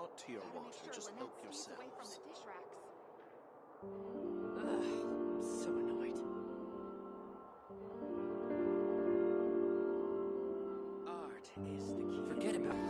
want to your water, just help yourselves. Away from the dish racks. Ugh, so annoyed. Art is the key. Forget about it.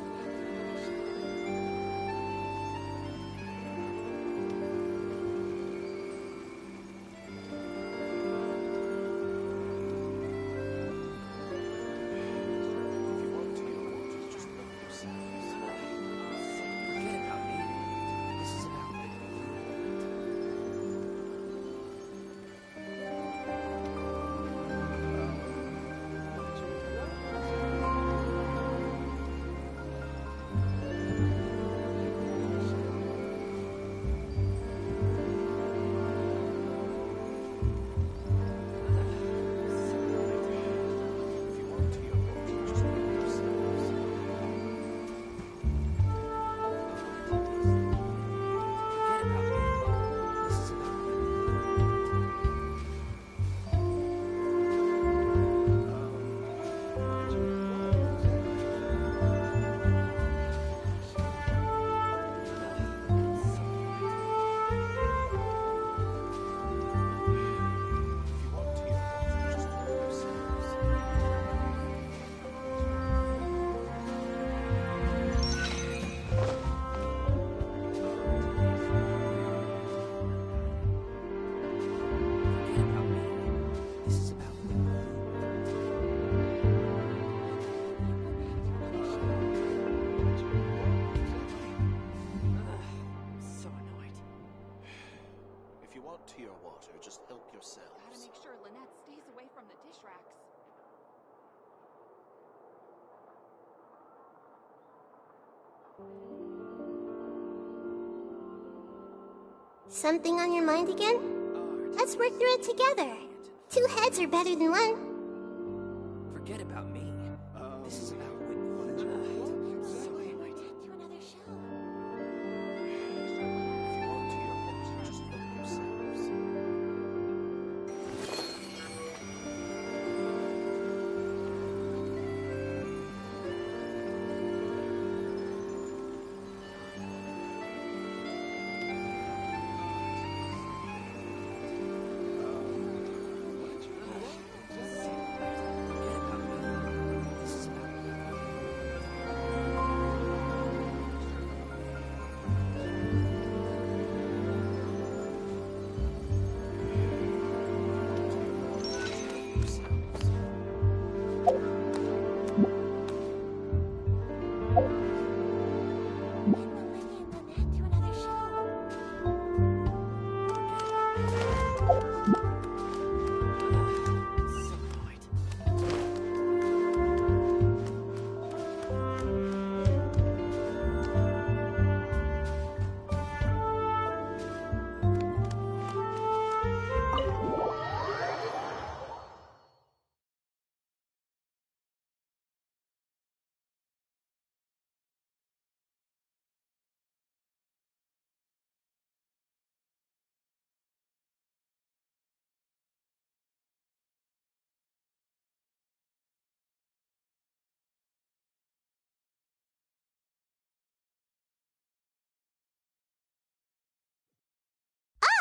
To your water, just help yourselves. Gotta make sure Lynette stays away from the dish racks. Something on your mind again? Let's work through it together. 2 heads are better than 1. Forget about me. This is about Whitney. So annoyed. To another show.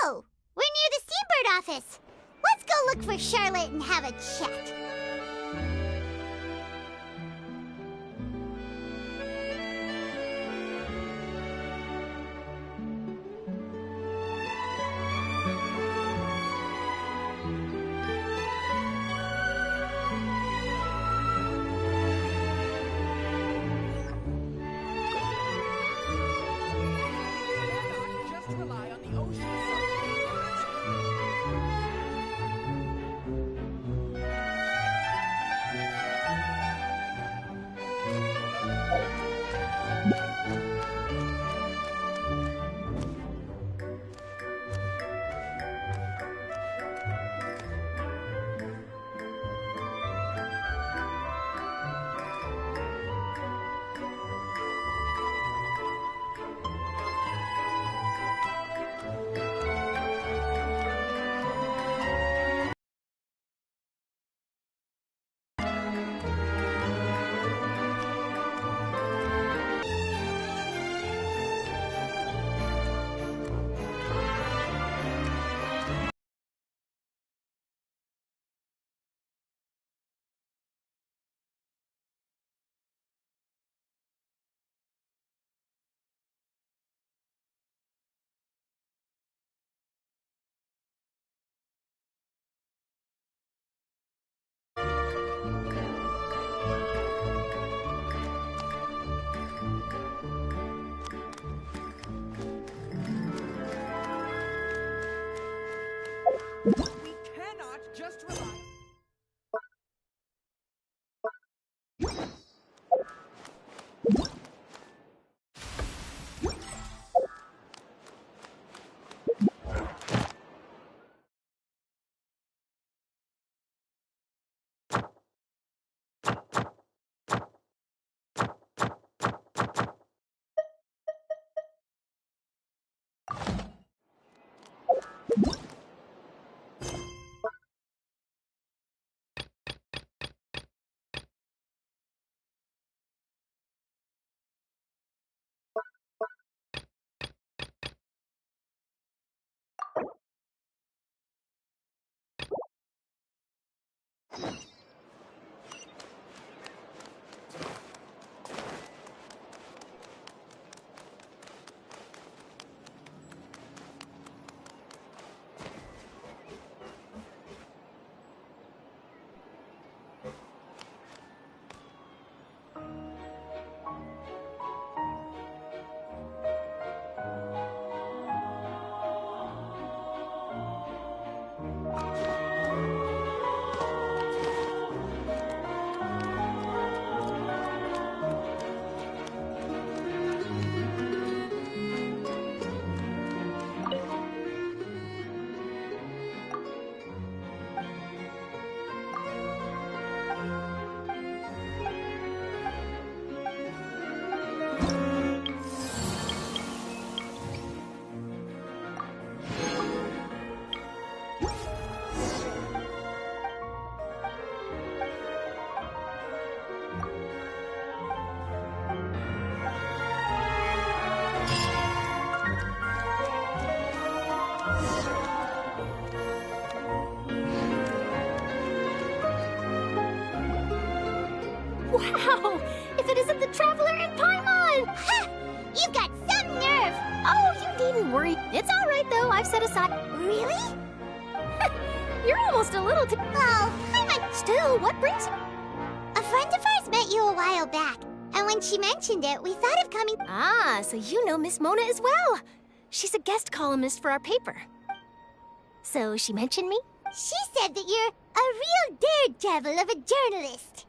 Oh, we're near the Seabird office. Let's go look for Charlotte and have a chat. Just rely on the ocean. Wow! If it isn't the Traveler in Paimon! Ha! You've got some nerve! Oh, you needn't worry. It's all right, though. I've set aside... Really? You're almost a little too... Oh, Paimon... Still, what brings you... A friend of ours met you a while back, and when she mentioned it, we thought of coming... Ah, so you know Miss Mona as well. She's a guest columnist for our paper. So she mentioned me? She said that you're a real daredevil of a journalist.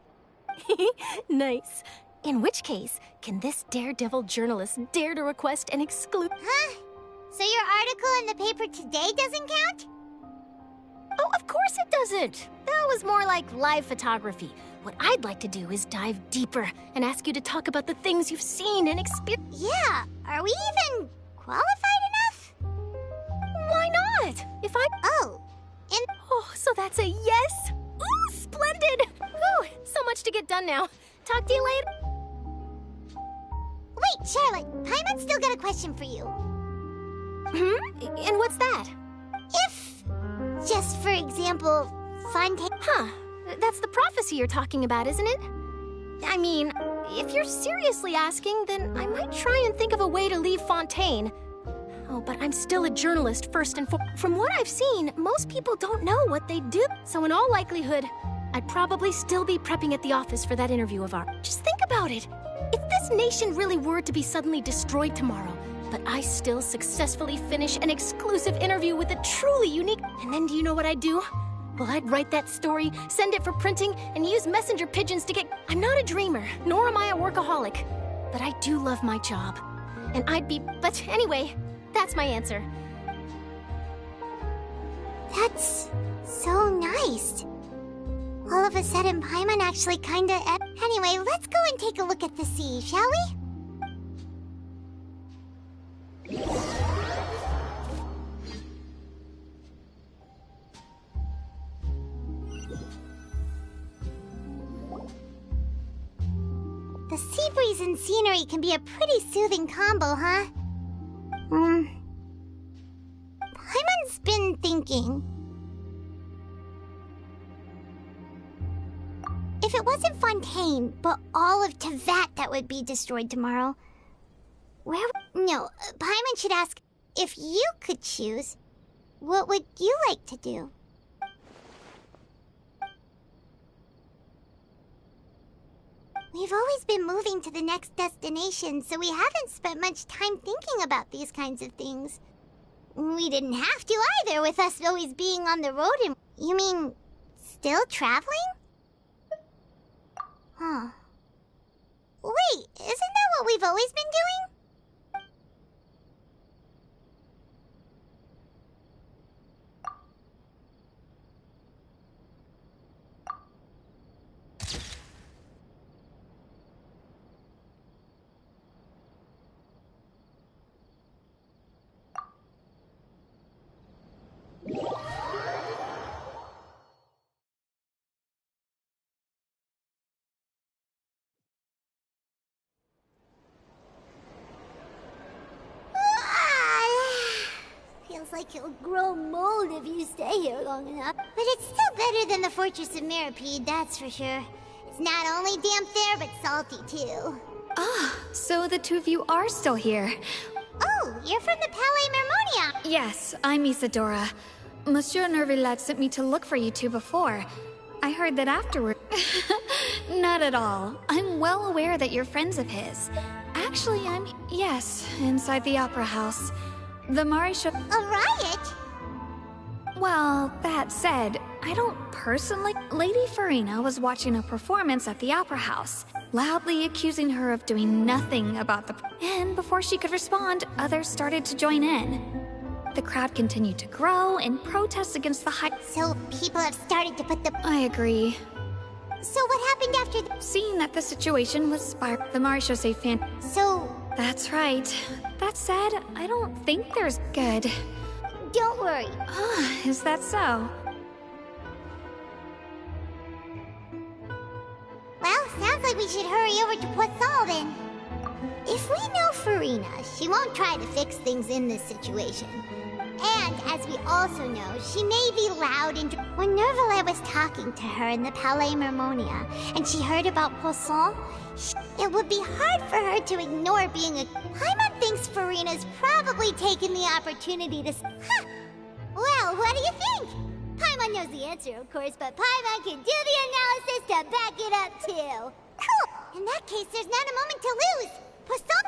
Nice. In which case, can this daredevil journalist dare to request an exclusive... Huh? So your article in the paper today doesn't count? Oh, of course it doesn't. That was more like live photography. What I'd like to do is dive deeper and ask you to talk about the things you've seen and experienced. Yeah, are we even qualified enough? Why not? If I... Oh, so that's a yes? Ooh, splendid! Whew, so much to get done now. Talk to you later. Wait, Charlotte, Paimon's still got a question for you. And what's that? If, just for example, Fontaine... Huh, that's the prophecy you're talking about, isn't it? I mean, if you're seriously asking, then I might try and think of a way to leave Fontaine. Oh, but I'm still a journalist first and foremost. From what I've seen, most people don't know what they do. So in all likelihood, I'd probably still be prepping at the office for that interview of ours. Just think about it. If this nation really were to be suddenly destroyed tomorrow, but I still successfully finish an exclusive interview with a truly unique... And then do you know what I'd do? Well, I'd write that story, send it for printing, and use messenger pigeons to get... I'm not a dreamer, nor am I a workaholic. But I do love my job. And I'd be... But anyway... That's my answer. That's so nice. All of a sudden, Paimon actually kinda... Anyway, let's go and take a look at the sea, shall we? The sea breeze and scenery can be a pretty soothing combo, huh? Paimon's been thinking. If it wasn't Fontaine, but all of Teyvat that would be destroyed tomorrow, where... No, Paimon should ask, if you could choose, what would you like to do? We've always been moving to the next destination, so we haven't spent much time thinking about these kinds of things. We didn't have to either, with us always being on the road and... You mean, still traveling? Huh. Wait, isn't that what we've always been doing? like he'll grow mold if you stay here long enough. But it's still better than the Fortress of Mirapede, that's for sure. It's not only damp there, but salty too. Ah, so the two of you are still here. Oh, you're from the Palais Mermonia! Yes, I'm Isadora. Monsieur Nervillet sent me to look for you two before. I heard that afterward. Not at all. I'm well aware that you're friends of his. Actually, yes, inside the Opera House. The Mari show. A riot? Well, that said, I don't personally. Lady Farina was watching a performance at the Opera House, loudly accusing her of doing nothing about the. And before she could respond, others started to join in. The crowd continued to grow and protest against the high. So people have started to put the. I agree. So what happened after Seeing that the situation was the Marechaussee fan. So. That's right. That said, I don't think there's good. Don't worry. Ah, is that so? Well, sounds like we should hurry over to Poisson then. If we know Farina, she won't try to fix things in this situation. And, as we also know, she may be loud and... When Nervillet was talking to her in the Palais Mermonia, and she heard about Poisson, it would be hard for her to ignore being a... Paimon thinks Farina's probably taken the opportunity to... Huh! Well, what do you think? Paimon knows the answer, of course, but Paimon can do the analysis to back it up, too. Cool! In that case, there's not a moment to lose. Poisson...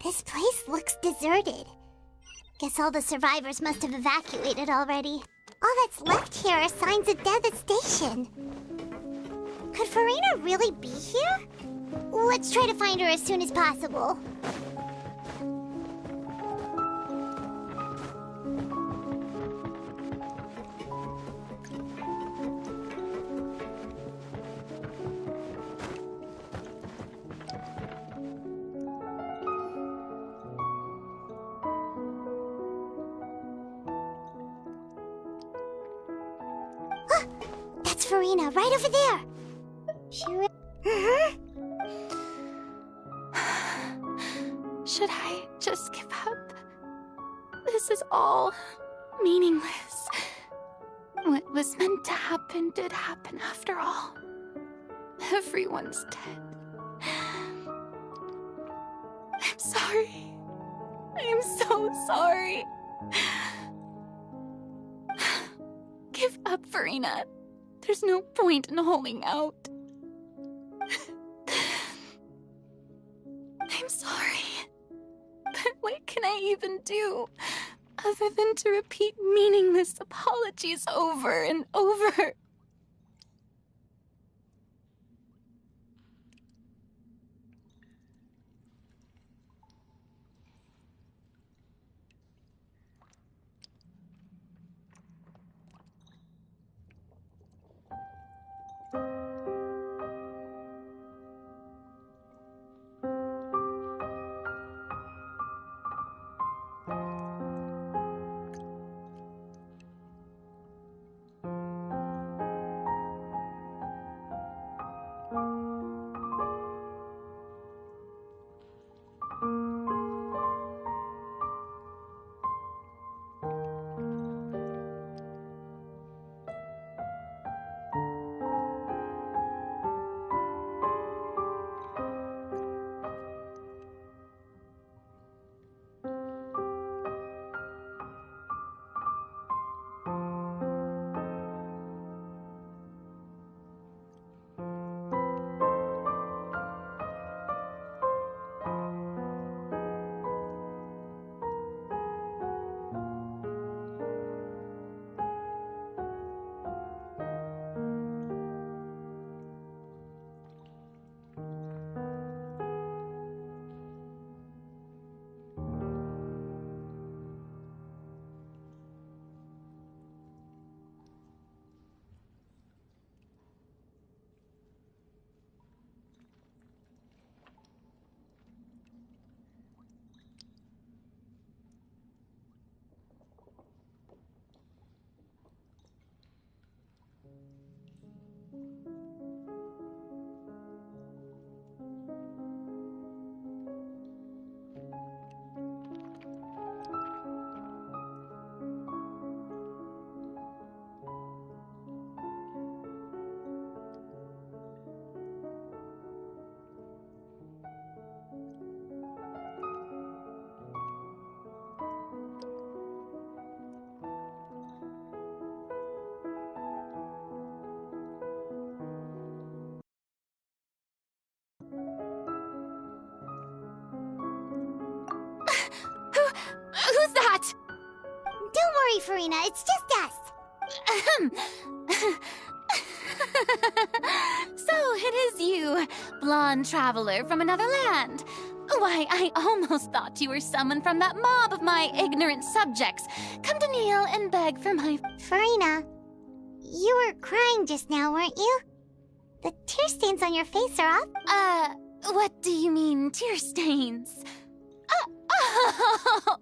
This place looks deserted. Guess all the survivors must have evacuated already. All that's left here are signs of death at station. Could Farina really be here? Let's try to find her as soon as possible. That's Farina, right over there. Should I just give up? This is all meaningless. What was meant to happen did happen after all. Everyone's dead. I'm sorry. I'm so sorry. Give up, Farina. There's no point in holding out. I'm sorry. But what can I even do other than to repeat meaningless apologies over and over? Who's that? Don't worry, Farina, it's just us. So it is you, blonde traveler from another land. Why, I almost thought you were someone from that mob of my ignorant subjects. Come to kneel and beg for my... Farina, you were crying just now, weren't you? The tear stains on your face are off. What do you mean, tear stains? Oh,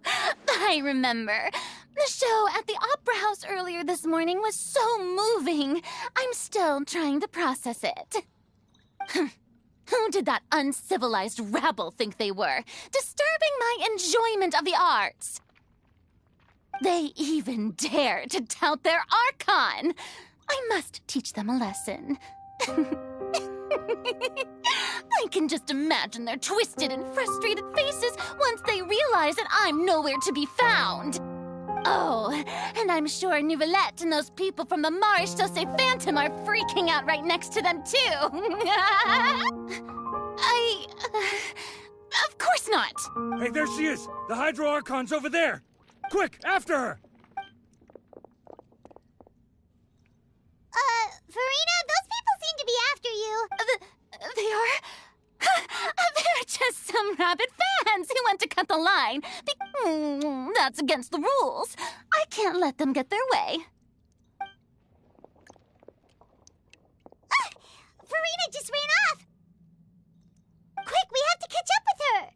I remember. The show at the Opera House earlier this morning was so moving. I'm still trying to process it. Who did that uncivilized rabble think they were? Disturbing my enjoyment of the arts. They even dare to tout their Archon. I must teach them a lesson. I can just imagine their twisted and frustrated faces once they realize that I'm nowhere to be found. Oh, and I'm sure Nouvellette and those people from the Marche Chaussee Phantom are freaking out right next to them, too. Of course not. Hey, there she is! The Hydro Archon's over there! Quick, after her! Farina, those people seem to be after you. They are? They're just some rabid fans who want to cut the line. That's against the rules. I can't let them get their way. Farina just ran off. Quick, we have to catch up with her.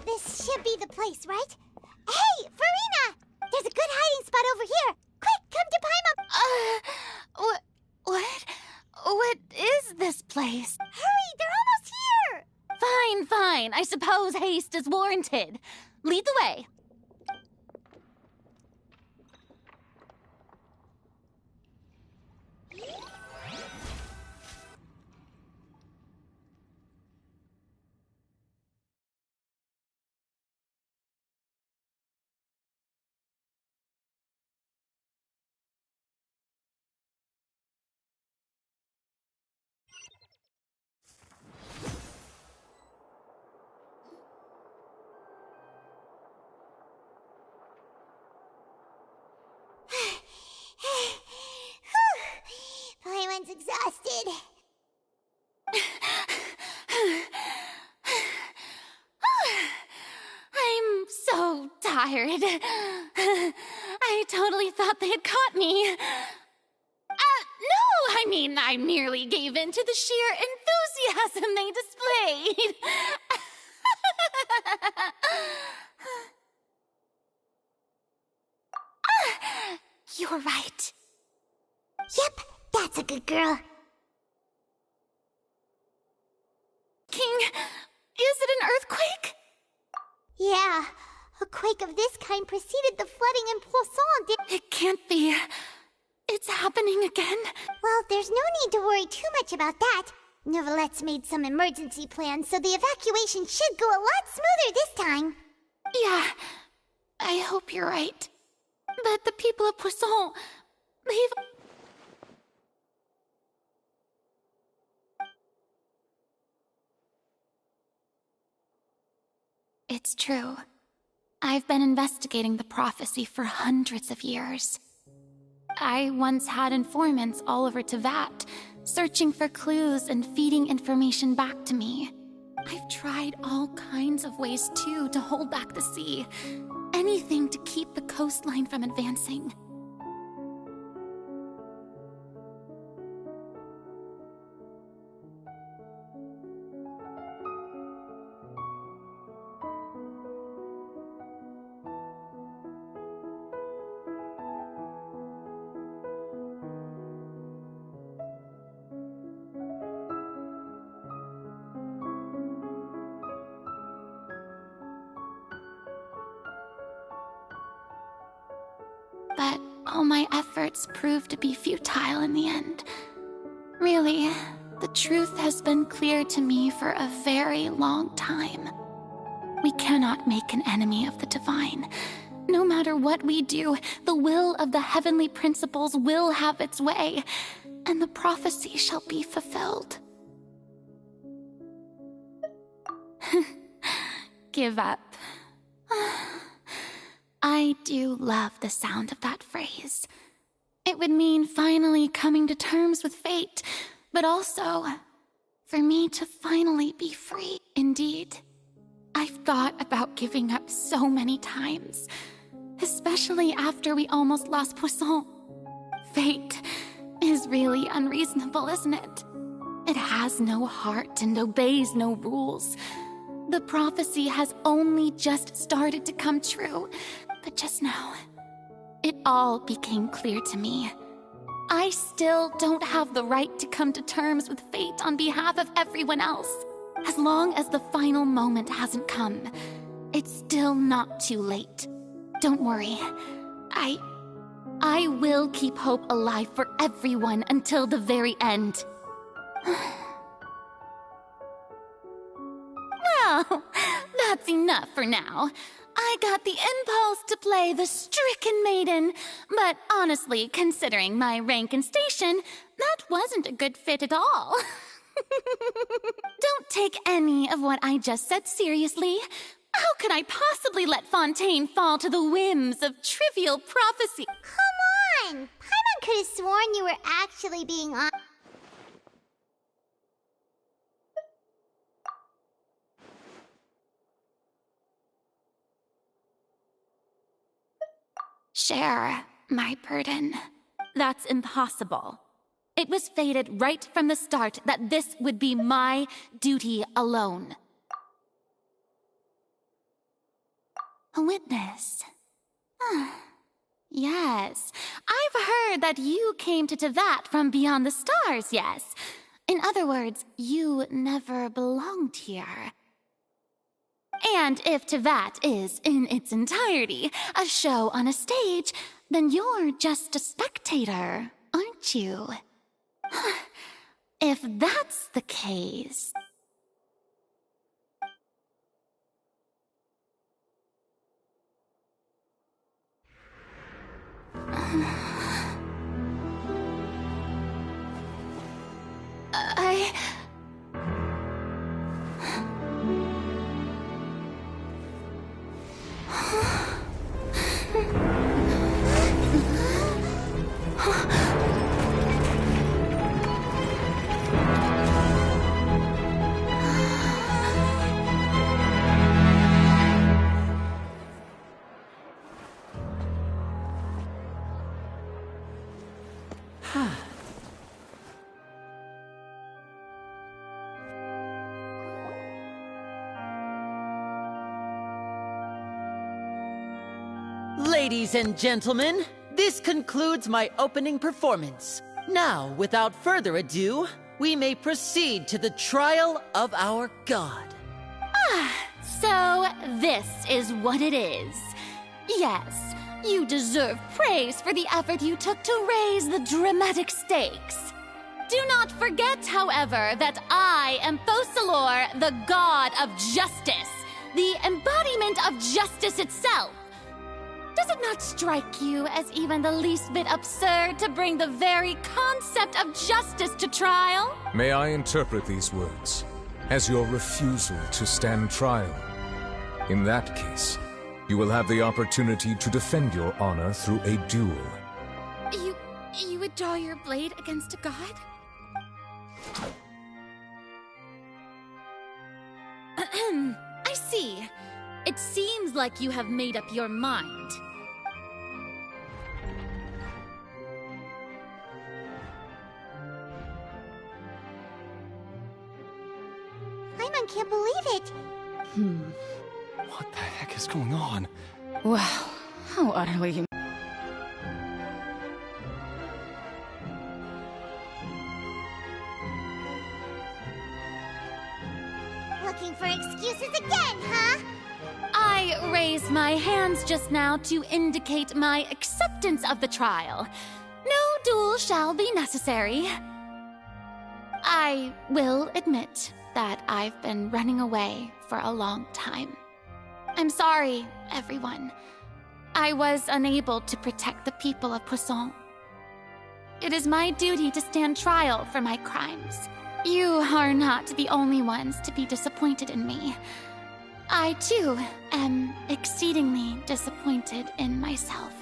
This should be the place, right? Hey, Farina! There's a good hiding spot over here. Quick, come to Paimon. What is this place? Hurry, they're almost here. Fine. I suppose haste is warranted. Lead the way. Paimon's exhausted. I'm so tired. I totally thought they had caught me. No, I mean, I merely gave in to the sheer enthusiasm they displayed. You're right. Yep, that's a good girl. King, is it an earthquake? Yeah, a quake of this kind preceded the flooding in Poisson. It can't be. It's happening again. Well, there's no need to worry too much about that. Nouvellette's made some emergency plans, so the evacuation should go a lot smoother this time. Yeah, I hope you're right. But the people of Poisson, they've... It's true. I've been investigating the prophecy for hundreds of years. I once had informants all over Teyvat, searching for clues and feeding information back to me. I've tried all kinds of ways, too, to hold back the sea. Anything to keep the coastline from advancing. but all my efforts proved to be futile in the end. Really, the truth has been clear to me for a very long time. We cannot make an enemy of the divine. No matter what we do, the will of the heavenly principles will have its way, and the prophecy shall be fulfilled. Give up. I do love the sound of that phrase. It would mean finally coming to terms with fate, but also for me to finally be free. Indeed, I've thought about giving up so many times, especially after we almost lost Poisson. Fate is really unreasonable, isn't it? It has no heart and obeys no rules. The prophecy has only just started to come true, but just now, it all became clear to me. I still don't have the right to come to terms with fate on behalf of everyone else. As long as the final moment hasn't come, it's still not too late. Don't worry. I will keep hope alive for everyone until the very end. Well, that's enough for now. I got the impulse to play the stricken maiden, but honestly, considering my rank and station, that wasn't a good fit at all. Don't take any of what I just said seriously. How could I possibly let Fontaine fall to the whims of trivial prophecy? Come on! Paimon could have sworn you were actually being on. Share my burden. That's impossible. It was fated right from the start that this would be my duty alone. A witness. Yes, I've heard that you came to Teyvat from beyond the stars, yes. In other words, you never belonged here. And if Teyvat is, in its entirety, a show on a stage, then you're just a spectator, aren't you? If that's the case... Ladies and gentlemen, this concludes my opening performance. Now, without further ado, we may proceed to the trial of our god. So this is what it is. Yes, you deserve praise for the effort you took to raise the dramatic stakes. Do not forget, however, that I am Focalors, the god of justice, the embodiment of justice itself. Does it not strike you as even the least bit absurd to bring the very concept of justice to trial? May I interpret these words as your refusal to stand trial? In that case, you will have the opportunity to defend your honor through a duel. You would draw your blade against a god? I see. It seems like you have made up your mind. Paimon can't believe it. What the heck is going on? Wow, how utterly... Looking for excuses again, huh? I raised my hands just now to indicate my acceptance of the trial. No duel shall be necessary. I will admit that I've been running away for a long time. I'm sorry, everyone. I was unable to protect the people of Poisson. It is my duty to stand trial for my crimes. You are not the only ones to be disappointed in me. I, too, am exceedingly disappointed in myself.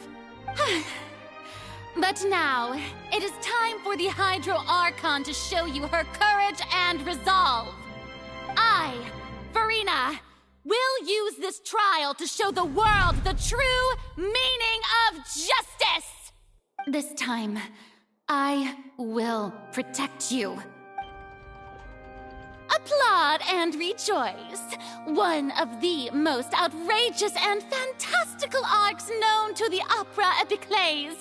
But now, it is time for the Hydro Archon to show you her courage and resolve. I, Farina, will use this trial to show the world the true meaning of justice! This time, I will protect you. Applaud and rejoice. One of the most outrageous and fantastical arcs known to the Opera Epiclese.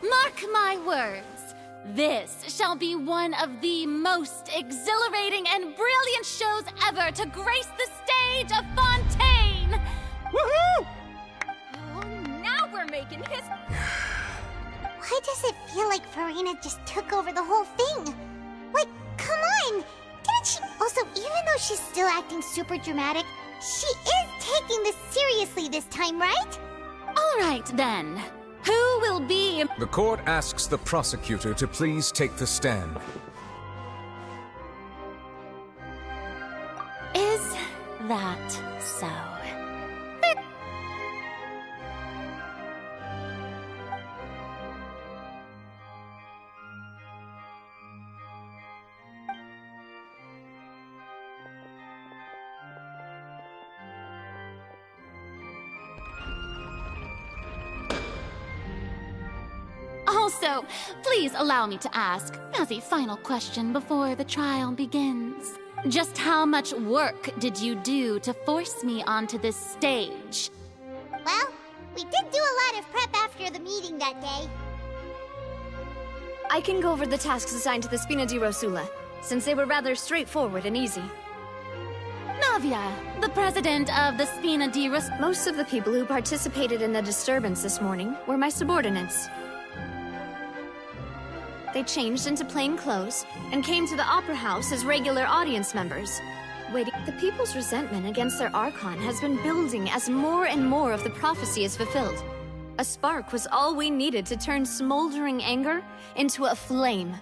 Mark my words. This shall be one of the most exhilarating and brilliant shows ever to grace the stage of Fontaine. Woohoo! Oh, now we're making history. Why does it feel like Farina just took over the whole thing? Like, come on! Didn't she also, even though she's still acting super dramatic, she is taking this seriously this time, right? All right, then. Who will be... The court asks the prosecutor to please take the stand. Is that so? Also, please allow me to ask, as a final question before the trial begins, just how much work did you do to force me onto this stage? Well, we did do a lot of prep after the meeting that day. I can go over the tasks assigned to the Spina di Rosula, since they were rather straightforward and easy. Navia, the president of the Spina di Rosula. Most of the people who participated in the disturbance this morning were my subordinates. They changed into plain clothes and came to the Opera House as regular audience members. Waiting. The people's resentment against their Archon has been building as more and more of the prophecy is fulfilled. A spark was all we needed to turn smoldering anger into a flame.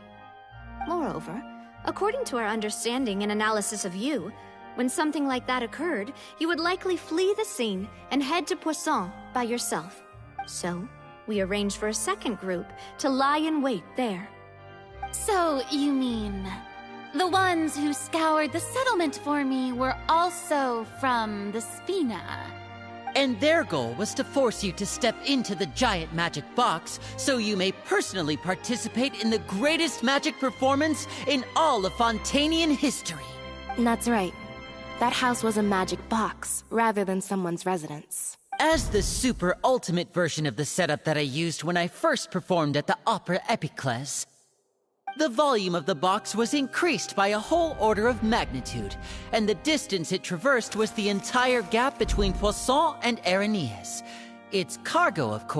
Moreover, according to our understanding and analysis of you, when something like that occurred, you would likely flee the scene and head to Poisson by yourself. So, we arranged for a second group to lie in wait there. So, you mean, the ones who scoured the settlement for me were also from the Spina? And their goal was to force you to step into the giant magic box so you may personally participate in the greatest magic performance in all of Fontainian history. That's right. That house was a magic box, rather than someone's residence. As the super ultimate version of the setup that I used when I first performed at the Opera Epiclese, the volume of the box was increased by a whole order of magnitude, and the distance it traversed was the entire gap between Poisson and Areneas. Its cargo, of course,